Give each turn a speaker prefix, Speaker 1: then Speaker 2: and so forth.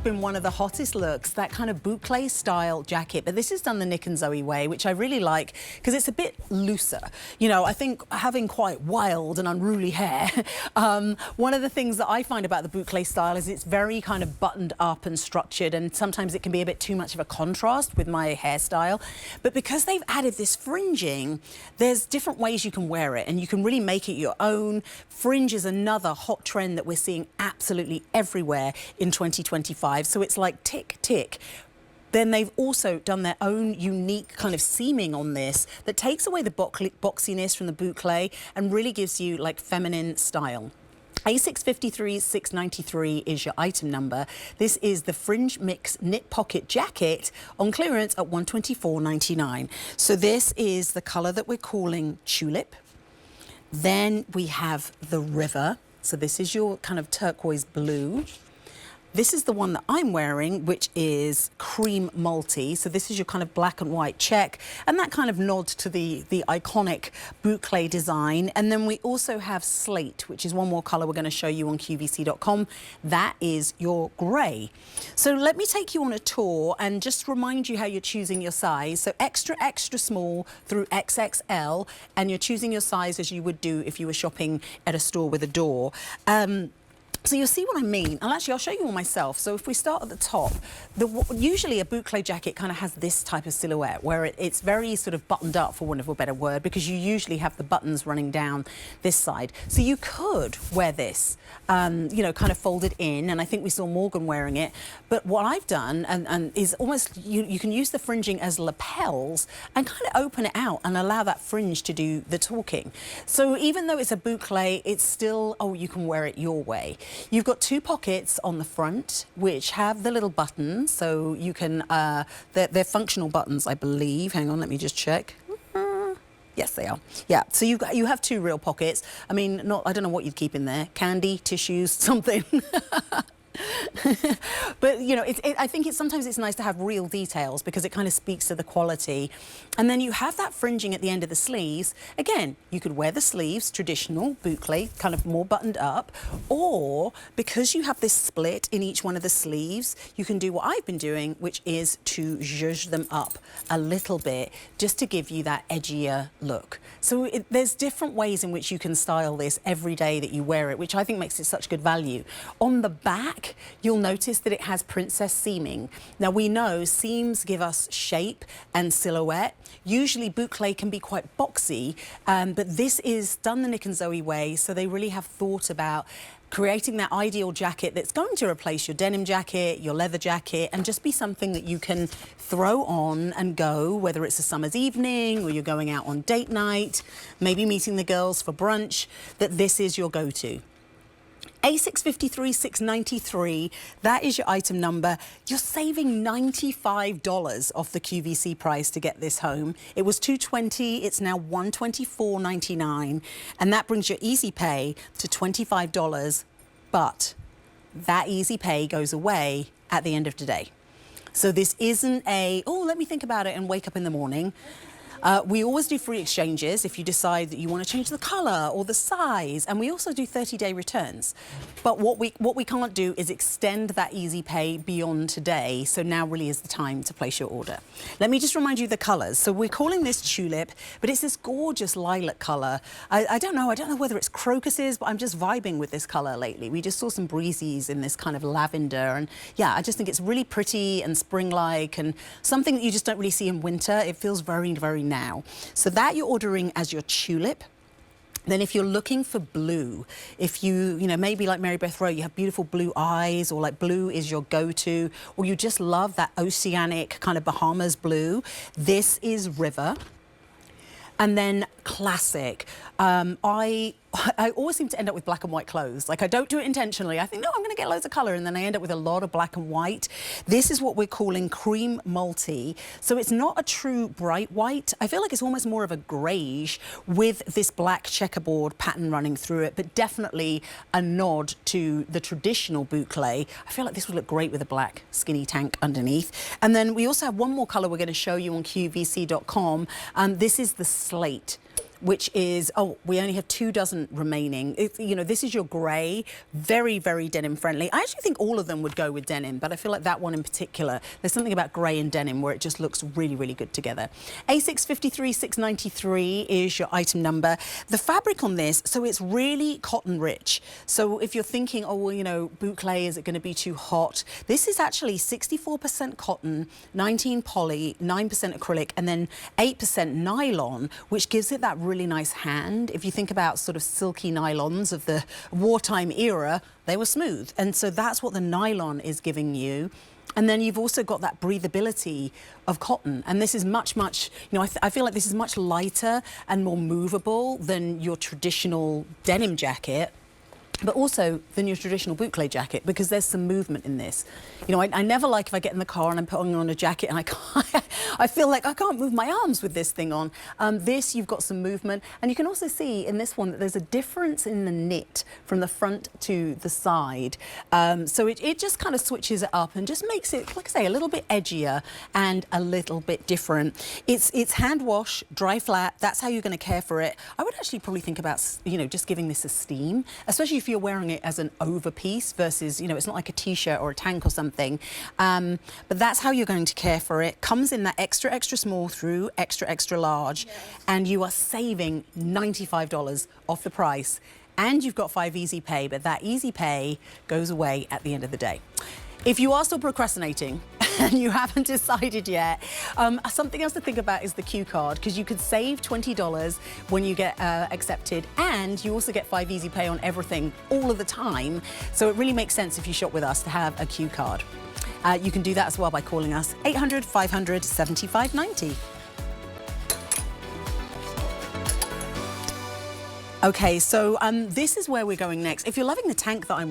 Speaker 1: been one of the hottest looks, that kind of boucle style jacket, but this is done the NIC+ZOE way, which I really like because it's a bit looser. You know, I think having quite wild and unruly hair, one of the things that I find about the boucle style is it's very kind of buttoned up and structured, and sometimes it can be a bit too much of a contrast with my hairstyle. But because they've added this fringing, there's different ways you can wear it and you can really make it your own. Fringe is another hot trend that we're seeing absolutely everywhere in 2025. So it's like tick, tick. Then they've also done their own unique kind of seaming on this that takes away the boxiness from the boucle and really gives you like feminine style. A653-693 is your item number. This is the Fringe Mix Knit Pocket Jacket on clearance at $124.99. So this is the colour that we're calling Tulip. Then we have the River. So this is your kind of turquoise blue. This is the one that I'm wearing, which is cream multi. So this is your kind of black and white check, and that kind of nod to the iconic boucle design. And then we also have Slate, which is one more color we're going to show you on QVC.com. That is your gray. So let me take you on a tour and just remind you how you're choosing your size. So extra, extra small through XXL, and you're choosing your size as you would do if you were shopping at a store with a door. So you'll see what I mean. And actually, I'll show you all myself. So if we start at the top, usually a boucle jacket kind of has this type of silhouette where it's very sort of buttoned up, for want of a better word, because you usually have the buttons running down this side. So you could wear this, you know, kind of folded in, and I think we saw Morgan wearing it. But what I've done and is almost, you can use the fringing as lapels and kind of open it out and allow that fringe to do the talking. So even though it's a boucle, it's still, oh, you can wear it your way. You've got two pockets on the front, which have the little buttons, so you can, they're functional buttons, I believe. Hang on, let me just check. Yes, they are. Yeah, so you have two real pockets. I mean, I don't know what you'd keep in there. Candy, tissues, something. But you know, I think sometimes it's nice to have real details because it kind of speaks to the quality. And then you have that fringing at the end of the sleeves. Again, you could wear the sleeves, traditional boucle, kind of more buttoned up, or because you have this split in each one of the sleeves, you can do what I've been doing, which is to zhuzh them up a little bit just to give you that edgier look. So there's different ways in which you can style this every day that you wear it, which I think makes it such good value. On the back, you'll notice that it has princess seaming. Now we know seams give us shape and silhouette. Usually boucle can be quite boxy, but this is done the NIC+ZOE way, so they really have thought about creating that ideal jacket that's going to replace your denim jacket, your leather jacket, and just be something that you can throw on and go, whether it's a summer's evening or you're going out on date night, maybe meeting the girls for brunch, that this is your go-to. A653-693, that is your item number. You're saving $95 off the QVC price to get this home. It was $220, it's now $124.99, and that brings your easy pay to $25, but that easy pay goes away at the end of today. So this isn't oh, let me think about it and wake up in the morning. We always do free exchanges if you decide that you want to change the colour or the size, and we also do 30-day returns. But what we can't do is extend that easy pay beyond today, so now really is the time to place your order. Let me just remind you the colours. So we're calling this Tulip, but it's this gorgeous lilac colour. I don't know whether it's crocuses, but I'm just vibing with this colour lately. We just saw some breezies in this kind of lavender, and yeah, I just think it's really pretty and spring-like and something that you just don't really see in winter. It feels very, very nice. Now. So that you're ordering as your Tulip. Then if you're looking for blue, if you know, maybe like Mary Beth Rowe, you have beautiful blue eyes, or like blue is your go-to, or you just love that oceanic kind of Bahamas blue, this is River. And then Classic. I always seem to end up with black and white clothes. Like, I don't do it intentionally. I think, no, I'm going to get loads of colour, and then I end up with a lot of black and white. This is what we're calling cream multi. So it's not a true bright white. I feel like it's almost more of a greige with this black checkerboard pattern running through it, but definitely a nod to the traditional boucle. I feel like this would look great with a black skinny tank underneath. And then we also have one more colour we're going to show you on QVC.com. This is the Slate, which is, oh, we only have 2 dozen remaining. You know, this is your grey, very, very denim friendly. I actually think all of them would go with denim, but I feel like that one in particular, there's something about grey and denim where it just looks really, really good together. A653693 is your item number. The fabric on this, so it's really cotton rich. So if you're thinking, oh, well, you know, boucle, is it going to be too hot? This is actually 64% cotton, 19 poly, 9% acrylic, and then 8% nylon, which gives it that really nice hand. If you think about sort of silky nylons of the wartime era, they were smooth. And so that's what the nylon is giving you. And then you've also got that breathability of cotton. And this is much, much, you know, I feel like this is much lighter and more movable than your traditional denim jacket, but also than your traditional boucle jacket, because there's some movement in this. You know, I never like if I get in the car and I'm putting on a jacket and I feel like I can't move my arms with this thing on. This, you've got some movement. And you can also see in this one that there's a difference in the knit from the front to the side. So it just kind of switches it up and just makes it, like I say, a little bit edgier and a little bit different. It's hand wash, dry flat. That's how you're going to care for it. I would actually probably think about, you know, just giving this a steam, especially if you're wearing it as an over piece versus, you know, it's not like a t-shirt or a tank or something. But that's how you're going to care for it. Comes in that extra, extra small through extra, extra large. Yes. And you are saving $95 off the price. And you've got 5 easy pay, but that easy pay goes away at the end of the day. If you are still procrastinating and you haven't decided yet, something else to think about is the Q card, because you could save $20 when you get accepted, and you also get 5 easy pay on everything all of the time. So it really makes sense if you shop with us to have a Q card. You can do that as well by calling us 800 500 7590. Okay, so this is where we're going next. If you're loving the tank that I'm